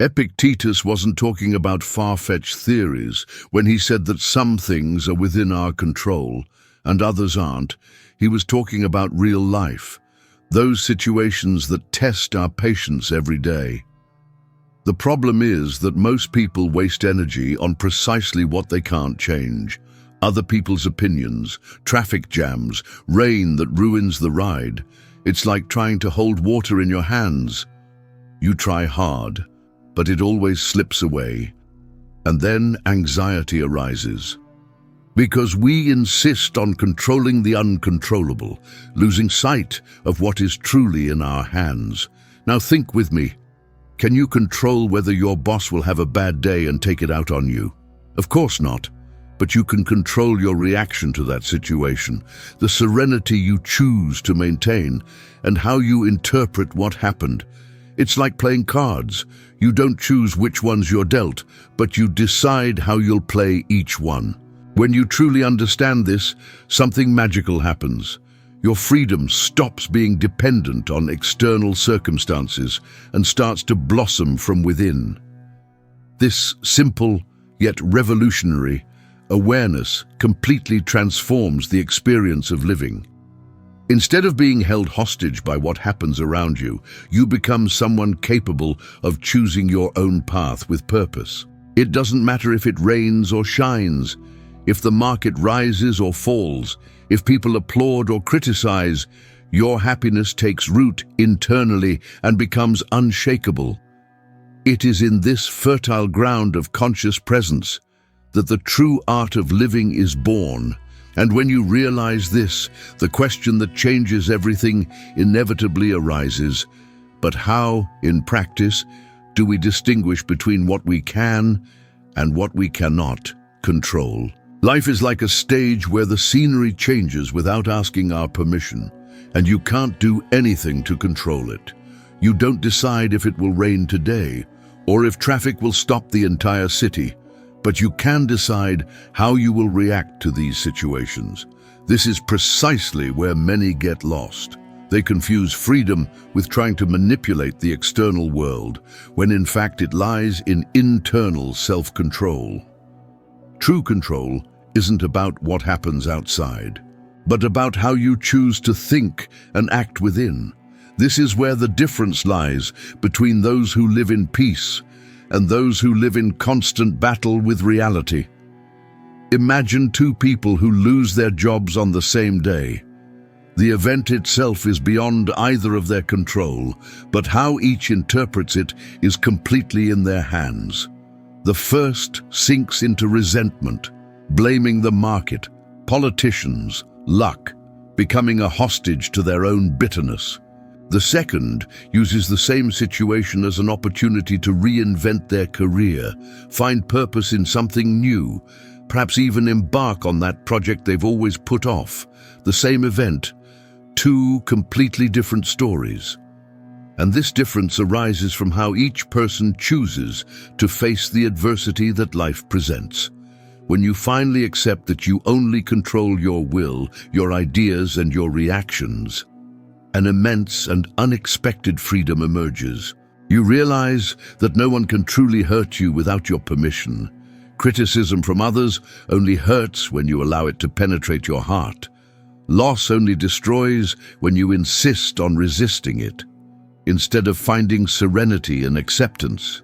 Epictetus wasn't talking about far-fetched theories when he said that some things are within our control and others aren't. He was talking about real life, those situations that test our patience every day. The problem is that most people waste energy on precisely what they can't change. Other people's opinions, traffic jams, rain that ruins the ride. It's like trying to hold water in your hands. You try hard, but it always slips away. And then anxiety arises. Because we insist on controlling the uncontrollable, losing sight of what is truly in our hands. Now think with me. Can you control whether your boss will have a bad day and take it out on you? Of course not. But you can control your reaction to that situation, the serenity you choose to maintain, and how you interpret what happened. It's like playing cards. You don't choose which ones you're dealt, but you decide how you'll play each one. When you truly understand this, something magical happens. Your freedom stops being dependent on external circumstances and starts to blossom from within. This simple, yet revolutionary, awareness completely transforms the experience of living. Instead of being held hostage by what happens around you, you become someone capable of choosing your own path with purpose. It doesn't matter if it rains or shines, if the market rises or falls, if people applaud or criticize, your happiness takes root internally and becomes unshakable. It is in this fertile ground of conscious presence that the true art of living is born. And when you realize this, the question that changes everything inevitably arises. But how, in practice, do we distinguish between what we can and what we cannot control? Life is like a stage where the scenery changes without asking our permission, and you can't do anything to control it. You don't decide if it will rain today, or if traffic will stop the entire city. But you can decide how you will react to these situations. This is precisely where many get lost. They confuse freedom with trying to manipulate the external world, when in fact it lies in internal self-control. True control isn't about what happens outside, but about how you choose to think and act within. This is where the difference lies between those who live in peace and those who live in constant battle with reality. Imagine two people who lose their jobs on the same day. The event itself is beyond either of their control, but how each interprets it is completely in their hands. The first sinks into resentment, blaming the market, politicians, luck, becoming a hostage to their own bitterness. The second uses the same situation as an opportunity to reinvent their career, find purpose in something new, perhaps even embark on that project they've always put off. The same event, two completely different stories. And this difference arises from how each person chooses to face the adversity that life presents. When you finally accept that you only control your will, your ideas, and your reactions, an immense and unexpected freedom emerges. You realize that no one can truly hurt you without your permission. Criticism from others only hurts when you allow it to penetrate your heart. Loss only destroys when you insist on resisting it, instead of finding serenity and acceptance.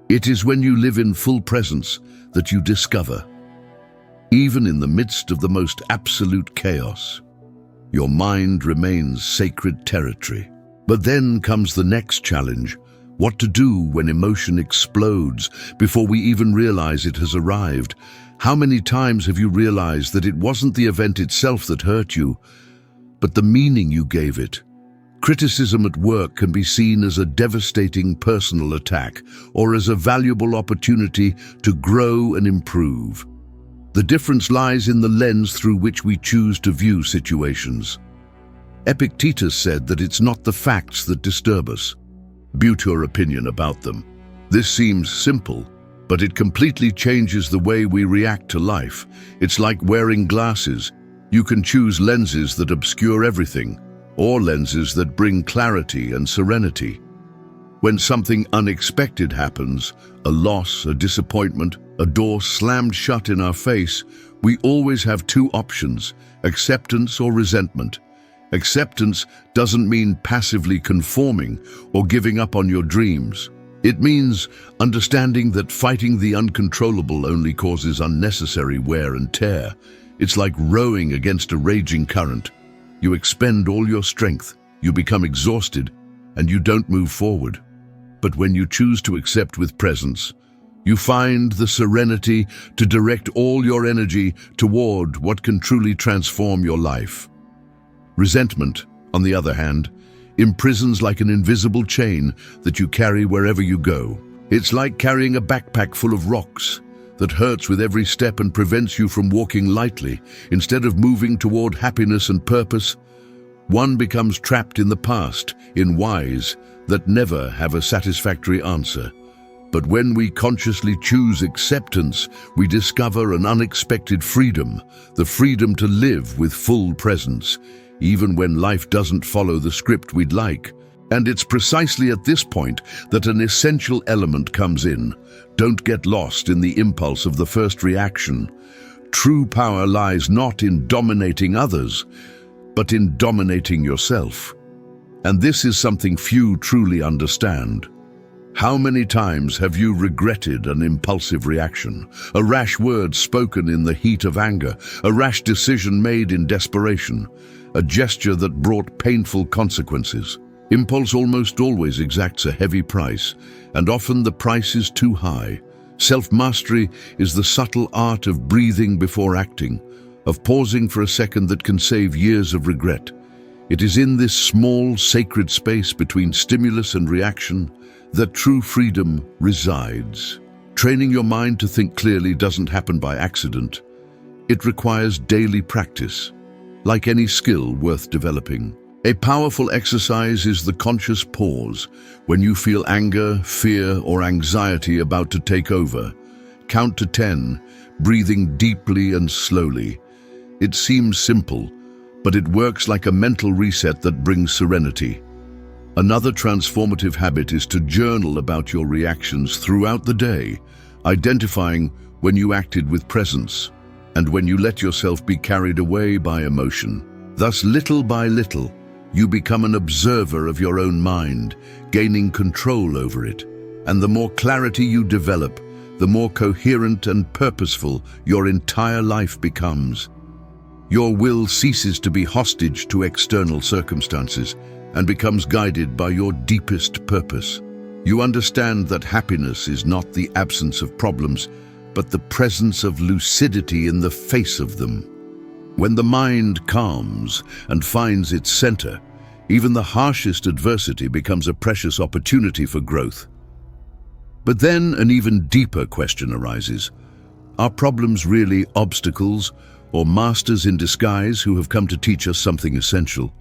It is when you live in full presence that you discover, even in the midst of the most absolute chaos, your mind remains sacred territory. But then comes the next challenge: what to do when emotion explodes before we even realize it has arrived. How many times have you realized that it wasn't the event itself that hurt you, but the meaning you gave it? Criticism at work can be seen as a devastating personal attack or as a valuable opportunity to grow and improve. The difference lies in the lens through which we choose to view situations. Epictetus said that it's not the facts that disturb us, but your opinion about them. This seems simple, but it completely changes the way we react to life. It's like wearing glasses. You can choose lenses that obscure everything, or lenses that bring clarity and serenity. When something unexpected happens, a loss, a disappointment, a door slammed shut in our face, we always have two options: acceptance or resentment. Acceptance doesn't mean passively conforming or giving up on your dreams. It means understanding that fighting the uncontrollable only causes unnecessary wear and tear. It's like rowing against a raging current. You expend all your strength, you become exhausted, and you don't move forward. But when you choose to accept with presence, you find the serenity to direct all your energy toward what can truly transform your life. Resentment, on the other hand, imprisons like an invisible chain that you carry wherever you go. It's like carrying a backpack full of rocks that hurts with every step and prevents you from walking lightly. Instead of moving toward happiness and purpose, one becomes trapped in the past, in whys that never have a satisfactory answer. But when we consciously choose acceptance, we discover an unexpected freedom, the freedom to live with full presence, even when life doesn't follow the script we'd like. And it's precisely at this point that an essential element comes in. Don't get lost in the impulse of the first reaction. True power lies not in dominating others, but in dominating yourself. And this is something few truly understand. How many times have you regretted an impulsive reaction, a rash word spoken in the heat of anger, a rash decision made in desperation, a gesture that brought painful consequences? Impulse almost always exacts a heavy price, and often the price is too high. Self-mastery is the subtle art of breathing before acting, of pausing for a second that can save years of regret. It is in this small, sacred space between stimulus and reaction that true freedom resides. Training your mind to think clearly doesn't happen by accident. It requires daily practice, like any skill worth developing. A powerful exercise is the conscious pause. When you feel anger, fear, or anxiety about to take over, count to 10, breathing deeply and slowly. It seems simple, but it works like a mental reset that brings serenity. Another transformative habit is to journal about your reactions throughout the day, identifying when you acted with presence and when you let yourself be carried away by emotion. Thus, little by little, you become an observer of your own mind, gaining control over it. And the more clarity you develop, the more coherent and purposeful your entire life becomes. Your will ceases to be hostage to external circumstances and becomes guided by your deepest purpose. You understand that happiness is not the absence of problems, but the presence of lucidity in the face of them. When the mind calms and finds its center, even the harshest adversity becomes a precious opportunity for growth. But then an even deeper question arises. Are problems really obstacles or masters in disguise who have come to teach us something essential?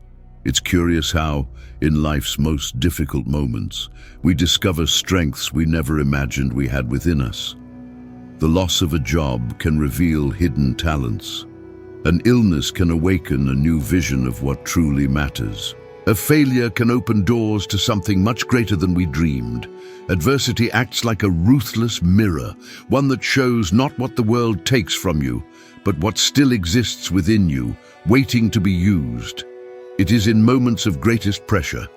It's curious how, in life's most difficult moments, we discover strengths we never imagined we had within us. The loss of a job can reveal hidden talents. An illness can awaken a new vision of what truly matters. A failure can open doors to something much greater than we dreamed. Adversity acts like a ruthless mirror, one that shows not what the world takes from you, but what still exists within you, waiting to be used. It is in moments of greatest pressure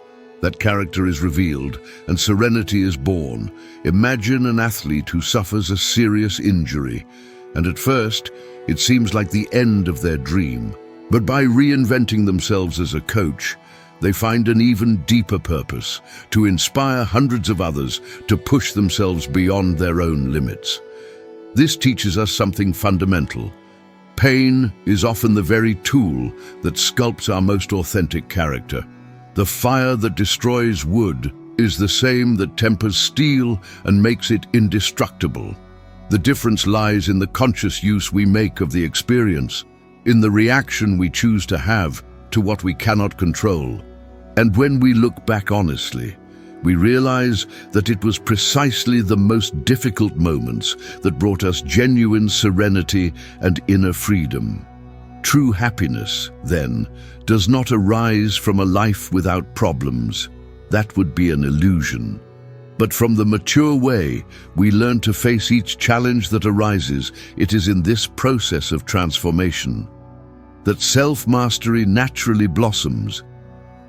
that character is revealed and serenity is born. Imagine an athlete who suffers a serious injury, and at first, it seems like the end of their dream. But by reinventing themselves as a coach, they find an even deeper purpose: to inspire hundreds of others to push themselves beyond their own limits. This teaches us something fundamental. Pain is often the very tool that sculpts our most authentic character. The fire that destroys wood is the same that tempers steel and makes it indestructible. The difference lies in the conscious use we make of the experience, in the reaction we choose to have to what we cannot control. And when we look back honestly, we realize that it was precisely the most difficult moments that brought us genuine serenity and inner freedom. True happiness, then, does not arise from a life without problems. That would be an illusion. But from the mature way, we learn to face each challenge that arises. It is in this process of transformation that self-mastery naturally blossoms,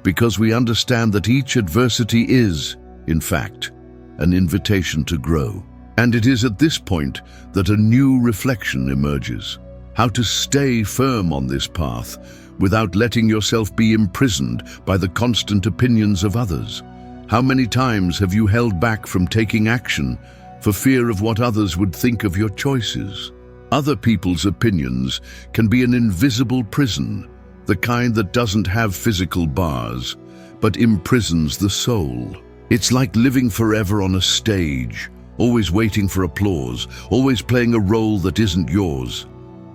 because we understand that each adversity is, in fact, an invitation to grow. And it is at this point that a new reflection emerges: how to stay firm on this path without letting yourself be imprisoned by the constant opinions of others. How many times have you held back from taking action for fear of what others would think of your choices? Other people's opinions can be an invisible prison, the kind that doesn't have physical bars, but imprisons the soul. It's like living forever on a stage, always waiting for applause, always playing a role that isn't yours,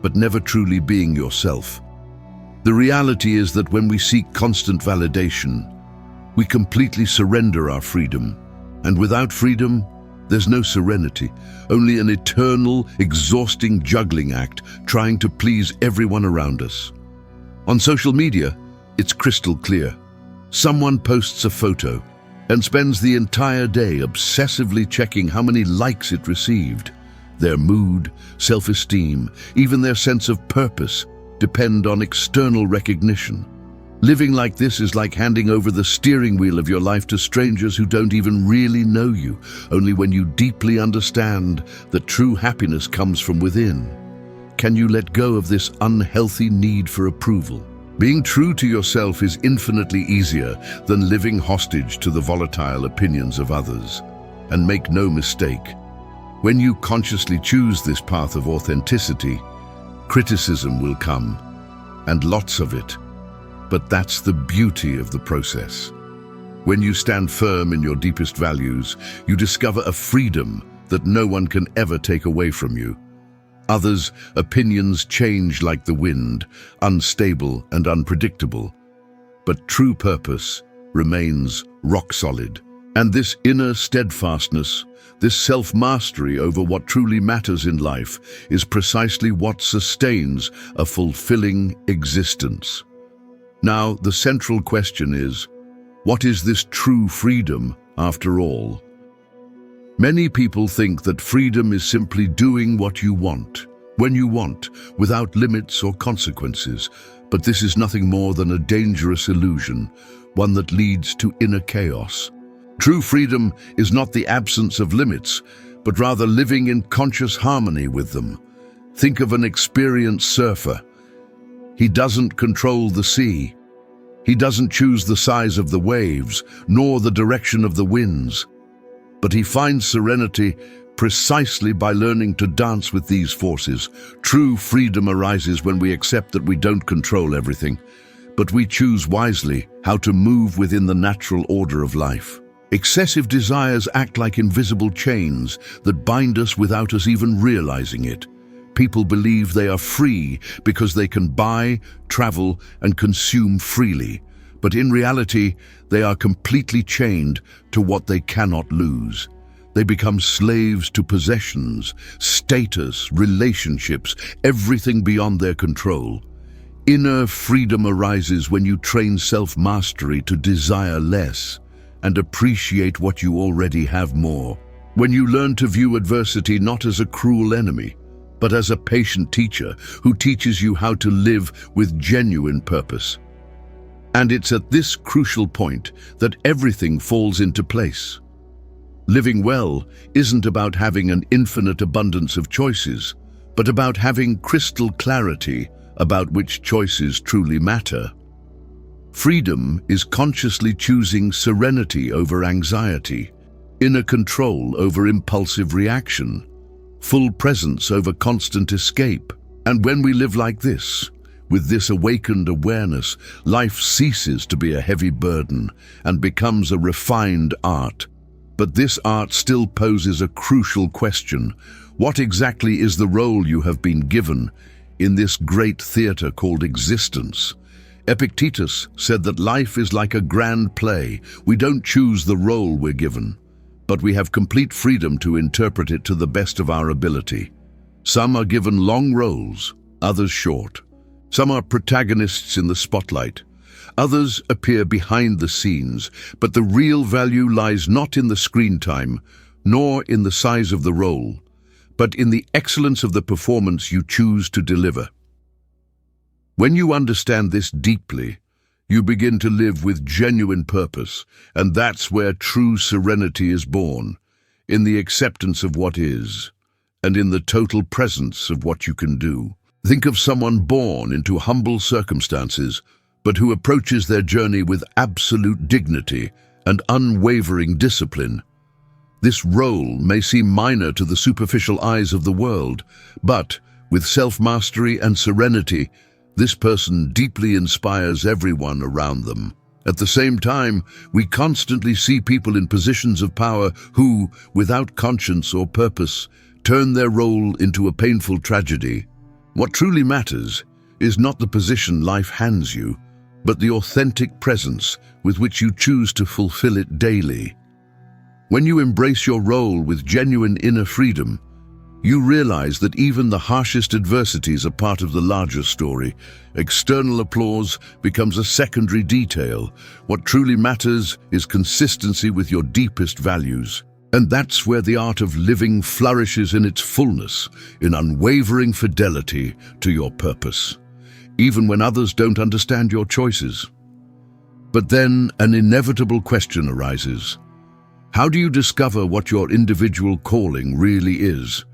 but never truly being yourself. The reality is that when we seek constant validation, we completely surrender our freedom. And without freedom, there's no serenity, only an eternal, exhausting juggling act trying to please everyone around us. On social media, it's crystal clear. Someone posts a photo and spends the entire day obsessively checking how many likes it received. Their mood, self-esteem, even their sense of purpose depend on external recognition. Living like this is like handing over the steering wheel of your life to strangers who don't even really know you. Only when you deeply understand that true happiness comes from within can you let go of this unhealthy need for approval. Being true to yourself is infinitely easier than living hostage to the volatile opinions of others. And make no mistake, when you consciously choose this path of authenticity, criticism will come, and lots of it. But that's the beauty of the process. When you stand firm in your deepest values, you discover a freedom that no one can ever take away from you. Others' opinions change like the wind, unstable and unpredictable. But true purpose remains rock solid. And this inner steadfastness, this self-mastery over what truly matters in life, is precisely what sustains a fulfilling existence. Now, the central question is, what is this true freedom after all? Many people think that freedom is simply doing what you want, when you want, without limits or consequences. But this is nothing more than a dangerous illusion, one that leads to inner chaos. True freedom is not the absence of limits, but rather living in conscious harmony with them. Think of an experienced surfer. He doesn't control the sea. He doesn't choose the size of the waves, nor the direction of the winds. But he finds serenity precisely by learning to dance with these forces. True freedom arises when we accept that we don't control everything, but we choose wisely how to move within the natural order of life. Excessive desires act like invisible chains that bind us without us even realizing it. People believe they are free because they can buy, travel, and consume freely. But in reality, they are completely chained to what they cannot lose. They become slaves to possessions, status, relationships, everything beyond their control. Inner freedom arises when you train self-mastery to desire less and appreciate what you already have more. When you learn to view adversity not as a cruel enemy, but as a patient teacher who teaches you how to live with genuine purpose. And it's at this crucial point that everything falls into place. Living well isn't about having an infinite abundance of choices, but about having crystal clarity about which choices truly matter. Freedom is consciously choosing serenity over anxiety, inner control over impulsive reaction, full presence over constant escape. And when we live like this, with this awakened awareness, life ceases to be a heavy burden and becomes a refined art. But this art still poses a crucial question. What exactly is the role you have been given in this great theater called existence? Epictetus said that life is like a grand play. We don't choose the role we're given, but we have complete freedom to interpret it to the best of our ability. Some are given long roles, others short. Some are protagonists in the spotlight, Others appear behind the scenes, but the real value lies not in the screen time, nor in the size of the role, but in the excellence of the performance you choose to deliver. When you understand this deeply, you begin to live with genuine purpose, and that's where true serenity is born, in the acceptance of what is, and in the total presence of what you can do. Think of someone born into humble circumstances, but who approaches their journey with absolute dignity and unwavering discipline. This role may seem minor to the superficial eyes of the world, but with self-mastery and serenity, this person deeply inspires everyone around them. At the same time, we constantly see people in positions of power who, without conscience or purpose, turn their role into a painful tragedy. What truly matters is not the position life hands you, but the authentic presence with which you choose to fulfill it daily. When you embrace your role with genuine inner freedom, you realize that even the harshest adversities are part of the larger story. External applause becomes a secondary detail. What truly matters is consistency with your deepest values. And that's where the art of living flourishes in its fullness, in unwavering fidelity to your purpose, even when others don't understand your choices. But then an inevitable question arises. How do you discover what your individual calling really is?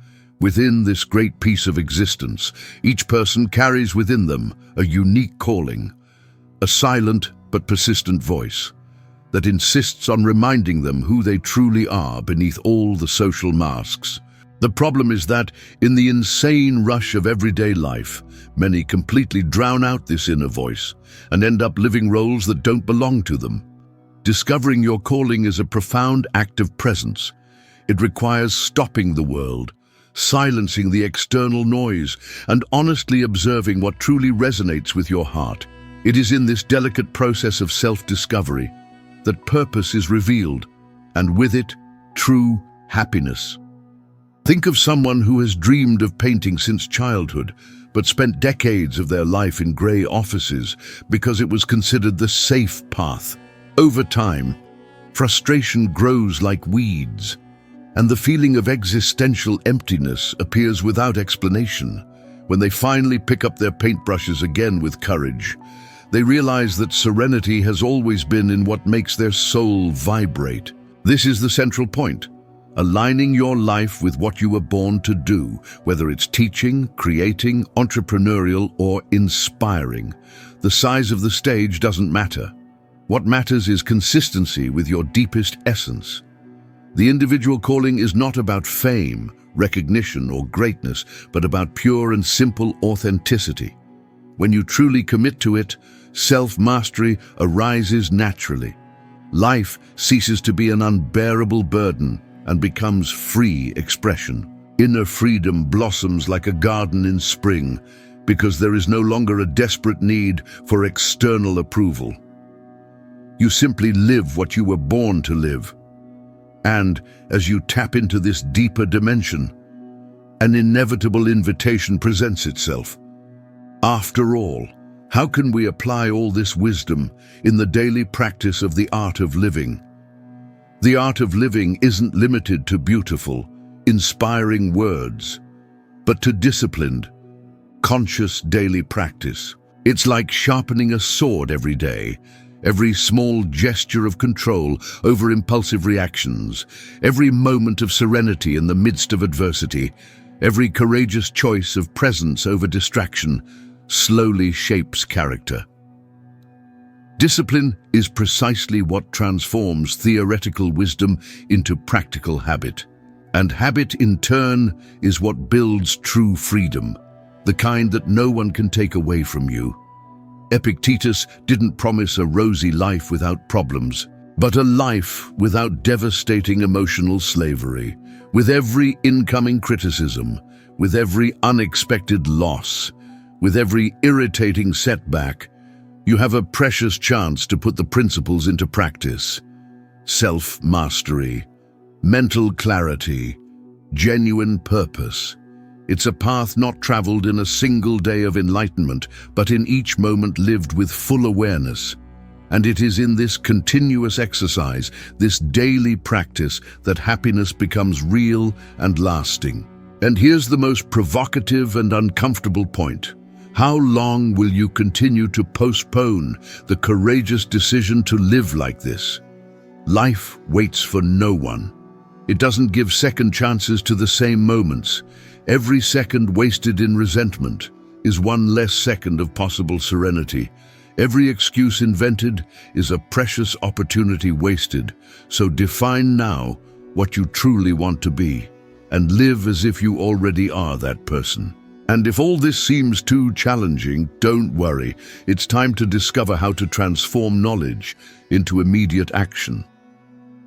Within this great piece of existence, each person carries within them a unique calling, a silent but persistent voice that insists on reminding them who they truly are beneath all the social masks. The problem is that, in the insane rush of everyday life, many completely drown out this inner voice and end up living roles that don't belong to them. Discovering your calling is a profound act of presence. It requires stopping the world, silencing the external noise, and honestly observing what truly resonates with your heart. It is in this delicate process of self-discovery that purpose is revealed, and with it, true happiness. Think of someone who has dreamed of painting since childhood, but spent decades of their life in grey offices because it was considered the safe path. Over time, frustration grows like weeds, and the feeling of existential emptiness appears without explanation. When they finally pick up their paintbrushes again with courage, they realize that serenity has always been in what makes their soul vibrate. This is the central point, aligning your life with what you were born to do, whether it's teaching, creating, entrepreneurial, or inspiring. The size of the stage doesn't matter. What matters is consistency with your deepest essence. The individual calling is not about fame, recognition, or greatness, but about pure and simple authenticity. When you truly commit to it, self-mastery arises naturally. Life ceases to be an unbearable burden and becomes free expression. Inner freedom blossoms like a garden in spring because there is no longer a desperate need for external approval. You simply live what you were born to live. And as you tap into this deeper dimension, an inevitable invitation presents itself. After all, how can we apply all this wisdom in the daily practice of the art of living? The art of living isn't limited to beautiful, inspiring words, but to disciplined, conscious daily practice. It's like sharpening a sword every day. Every small gesture of control over impulsive reactions, every moment of serenity in the midst of adversity, every courageous choice of presence over distraction slowly shapes character. Discipline is precisely what transforms theoretical wisdom into practical habit. And habit, in turn, is what builds true freedom, the kind that no one can take away from you. Epictetus didn't promise a rosy life without problems, but a life without devastating emotional slavery. With every incoming criticism, with every unexpected loss, with every irritating setback, you have a precious chance to put the principles into practice. Self-mastery, mental clarity, genuine purpose. It's a path not traveled in a single day of enlightenment, but in each moment lived with full awareness. And it is in this continuous exercise, this daily practice, that happiness becomes real and lasting. And here's the most provocative and uncomfortable point. How long will you continue to postpone the courageous decision to live like this? Life waits for no one. It doesn't give second chances to the same moments. Every second wasted in resentment is one less second of possible serenity. Every excuse invented is a precious opportunity wasted. So define now what you truly want to be, and live as if you already are that person. And if all this seems too challenging, don't worry. It's time to discover how to transform knowledge into immediate action.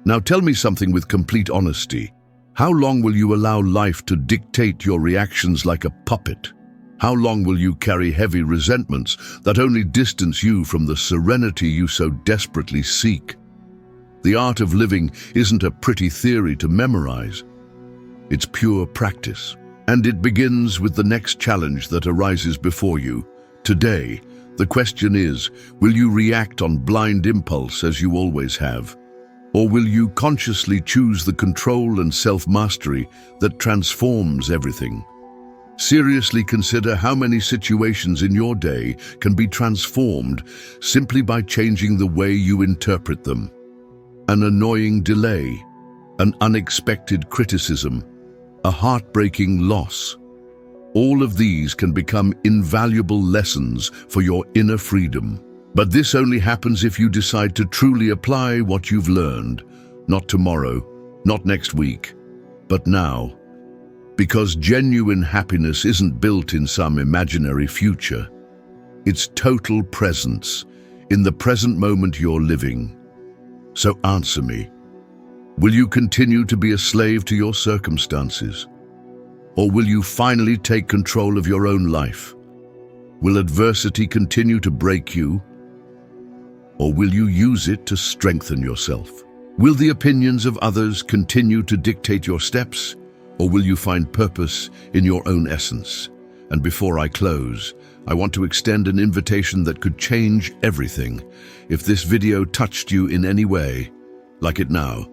Now tell me something with complete honesty. How long will you allow life to dictate your reactions like a puppet? How long will you carry heavy resentments that only distance you from the serenity you so desperately seek? The art of living isn't a pretty theory to memorize. It's pure practice. And it begins with the next challenge that arises before you. Today, the question is, will you react on blind impulse as you always have? Or will you consciously choose the control and self-mastery that transforms everything? Seriously consider how many situations in your day can be transformed simply by changing the way you interpret them. An annoying delay, an unexpected criticism, a heartbreaking loss. All of these can become invaluable lessons for your inner freedom. But this only happens if you decide to truly apply what you've learned, not tomorrow, not next week, but now. Because genuine happiness isn't built in some imaginary future. It's total presence, in the present moment you're living. So answer me. Will you continue to be a slave to your circumstances? Or will you finally take control of your own life? Will adversity continue to break you? Or will you use it to strengthen yourself? Will the opinions of others continue to dictate your steps? Or will you find purpose in your own essence? And before I close, I want to extend an invitation that could change everything. If this video touched you in any way, like it now,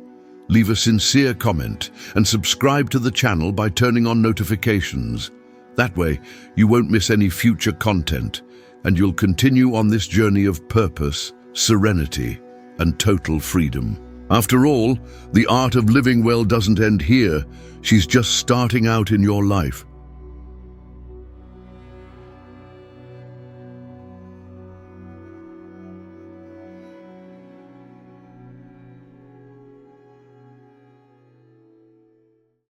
leave a sincere comment and subscribe to the channel by turning on notifications. That way, you won't miss any future content, and you'll continue on this journey of purpose, serenity, and total freedom. After all, the art of living well doesn't end here. She's just starting out in your life.